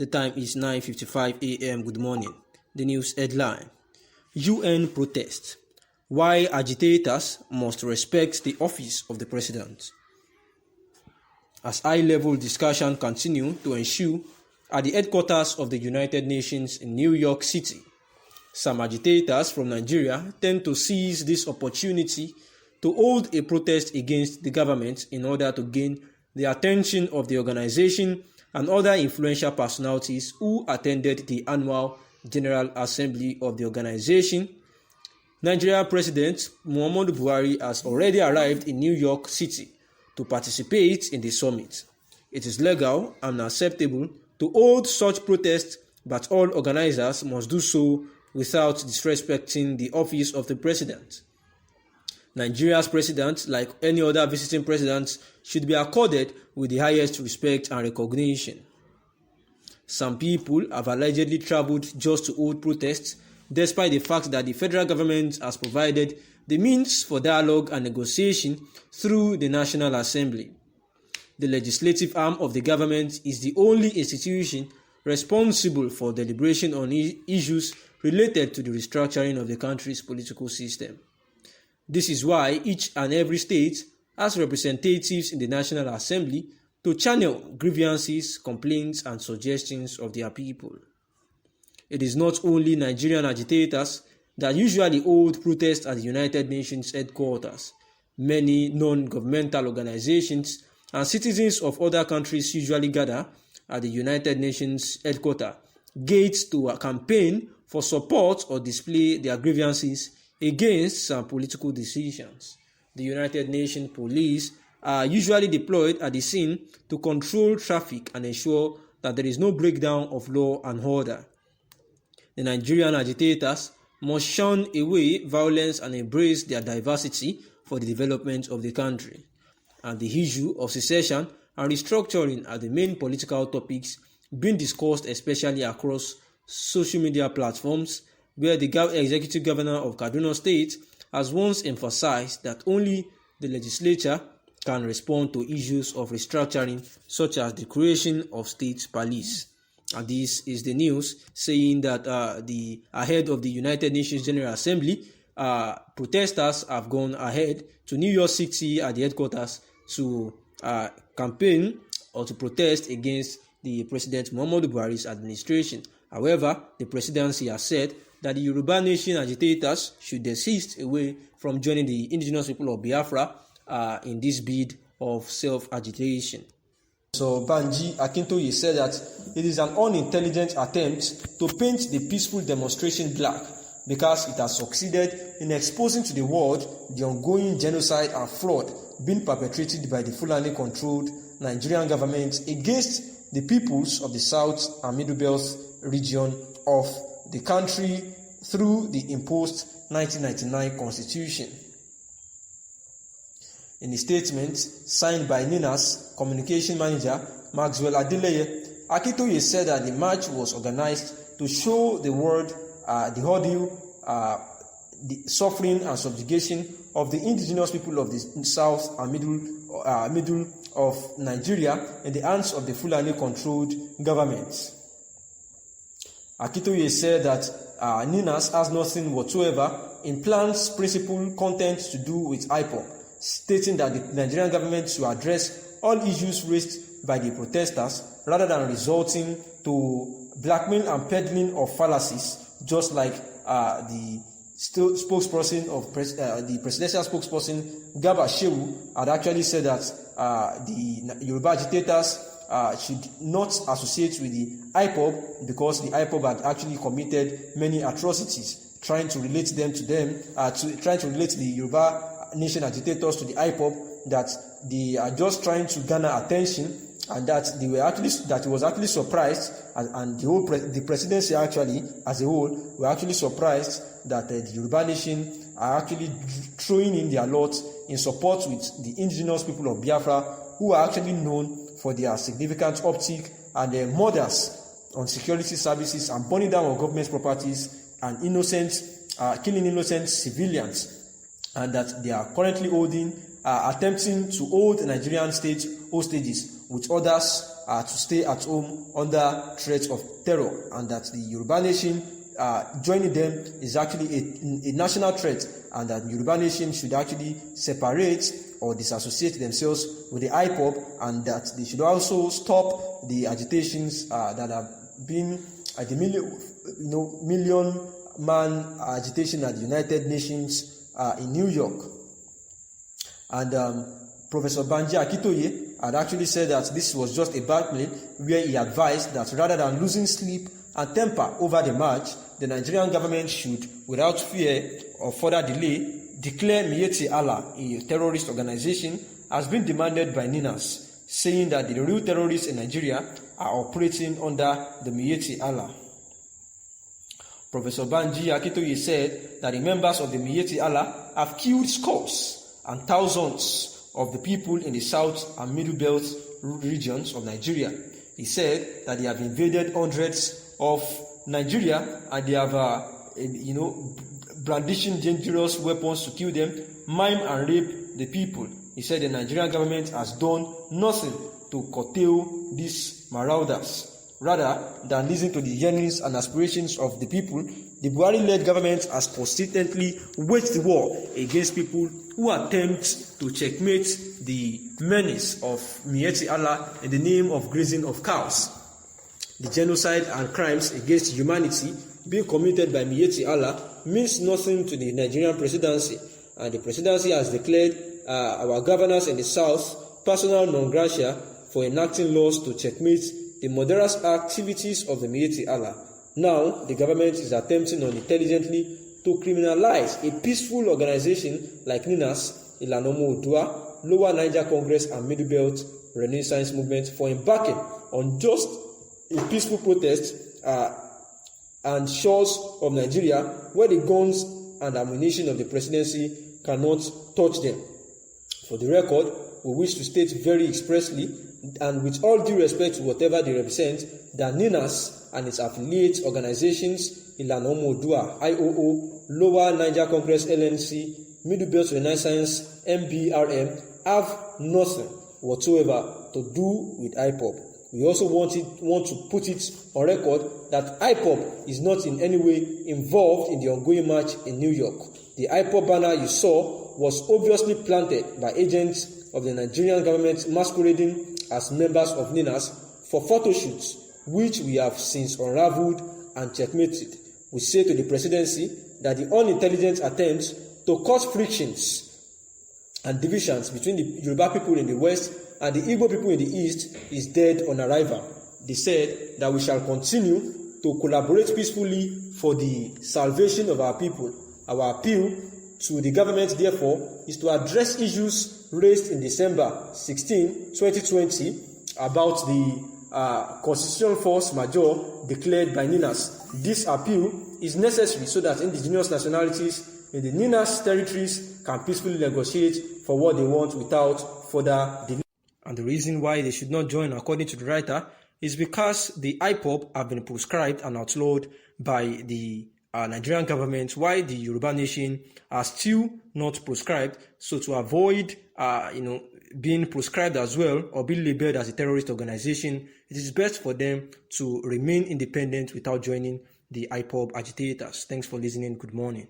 The time is 9:55 a.m. Good morning. The news headline: UN protest. Why agitators must respect the office of the president. As high-level discussion continue to ensue at the headquarters of the United Nations in New York City, some agitators from Nigeria tend to seize this opportunity to hold a protest against the government in order to gain the attention of the organization and other influential personalities who attended the annual General Assembly of the organization. Nigeria President Muhammadu Buhari has already arrived in New York City to participate in the summit. It is legal and acceptable to hold such protests, but all organizers must do so without disrespecting the office of the president. Nigeria's president, like any other visiting president, should be accorded with the highest respect and recognition. Some people have allegedly traveled just to hold protests, despite the fact that the federal government has provided the means for dialogue and negotiation through the National Assembly. The legislative arm of the government is the only institution responsible for deliberation on issues related to the restructuring of the country's political system. This is why each and every state has representatives in the National Assembly to channel grievances, complaints, and suggestions of their people. It is not only Nigerian agitators that usually hold protests at the United Nations headquarters. Many non-governmental organizations and citizens of other countries usually gather at the United Nations headquarters gates to campaign for support or display their grievances against some political decisions. The United Nations police are usually deployed at the scene to control traffic and ensure that there is no breakdown of law and order. The Nigerian agitators must shun away violence and embrace their diversity for the development of the country. And the issue of secession and restructuring are the main political topics being discussed, especially across social media platforms, where the executive governor of Kaduna State has once emphasized that only the legislature can respond to issues of restructuring, such as the creation of state police. And this is the news saying that ahead of the United Nations General Assembly, protesters have gone ahead to New York City at the headquarters to campaign or to protest against the President Muhammadu Buhari's administration. However, the presidency has said that the Yoruba Nation agitators should desist away from joining the indigenous people of Biafra in this bid of self-agitation. So Banji Akintoye said that it is an unintelligent attempt to paint the peaceful demonstration black because it has succeeded in exposing to the world the ongoing genocide and fraud being perpetrated by the Fulani-controlled Nigerian government against the peoples of the South and Middle Belt region of the country through the imposed 1999 Constitution. In a statement signed by NINA's communication manager, Maxwell Adeleye, Akintoye said that the march was organized to show the world the ordeal, the suffering and subjugation of the indigenous people of the south and middle of Nigeria in the hands of the Fulani-controlled government. Akintoye said that NINAS has nothing whatsoever in plans, principle, content to do with IPOB, stating that the Nigerian government should address all issues raised by the protesters rather than resorting to blackmail and peddling of fallacies, just like the spokesperson of the presidential spokesperson Garba Shehu had actually said that the Yoruba agitators should not associate with the IPOB because the IPOB had actually committed many atrocities, trying to relate the Yoruba Nation agitators to the IPOB, that they are just trying to garner attention, and that he was actually surprised, and the presidency actually as a whole were actually surprised that the Yoruba Nation are actually throwing in their lot in support with the indigenous people of Biafra, who are actually known for their significant uptick and their murders on security services and burning down of government properties and killing innocent civilians, and that they are currently attempting to hold Nigerian state hostages with others to stay at home under threat of terror, and that the Yoruba nation joining them is actually a national threat, and that Yoruba nation should actually separate or disassociate themselves with the IPOB, and that they should also stop the agitations that have been at the million-man agitation at the United Nations in New York. And Professor Banji Akintoye had actually said that this was just a blackmail, where he advised that rather than losing sleep and temper over the march, the Nigerian government should, without fear or further delay, declare Miyetti Allah a terrorist organization, as been demanded by NINAS, saying that the real terrorists in Nigeria are operating under the Miyetti Allah. Professor Banji Akintoye said that the members of the Miyetti Allah have killed scores and thousands of the people in the south and middle belt regions of Nigeria. He said that they have invaded hundreds of Nigeria, and they have brandishing dangerous weapons to kill them, maim and rape the people. He said the Nigerian government has done nothing to curtail these marauders. Rather than listen to the yearnings and aspirations of the people, the Buhari-led government has consistently waged the war against people who attempt to checkmate the menace of Miyetti Allah in the name of grazing of cows. The genocide and crimes against humanity being committed by Miyetti Allah means nothing to the Nigerian presidency, and the presidency has declared our governors in the south persona non grata for enacting laws to checkmate the murderous activities of the Miyetti Allah. Now, the government is attempting unintelligently to criminalize a peaceful organization like NINAS, Ilana Omo Oodua, Lower Niger Congress and Middle Belt Renaissance Movement for embarking on just a peaceful protest and shores of Nigeria, where the guns and ammunition of the presidency cannot touch them. For the record, we wish to state very expressly, and with all due respect to whatever they represent, that NINAS and its affiliate organizations, Ilana Omo Oodua, IOO, Lower Niger Congress LNC, Middle Belt Renaissance, MBRM, have nothing whatsoever to do with IPOB. We also want to put it on record that IPOB is not in any way involved in the ongoing march in New York. The IPOB banner you saw was obviously planted by agents of the Nigerian government masquerading as members of NINAS for photo shoots, which we have since unraveled and checkmated. We say to the presidency that the unintelligent attempts to cause frictions and divisions between the Yoruba people in the west and the Igbo people in the east is dead on arrival. They said that we shall continue to collaborate peacefully for the salvation of our people. Our appeal to the government, therefore, is to address issues raised in December 16, 2020 about the constitutional force majeure declared by NINAS. This appeal is necessary so that indigenous nationalities in the NINAS territories can peacefully negotiate for what they want without further delay. And the reason why they should not join, according to the writer, is because the IPOB have been proscribed and outlawed by the Nigerian government, while the Yoruba nation are still not proscribed. So to avoid, being proscribed as well or being labeled as a terrorist organization, it is best for them to remain independent without joining the IPOB agitators. Thanks for listening. Good morning.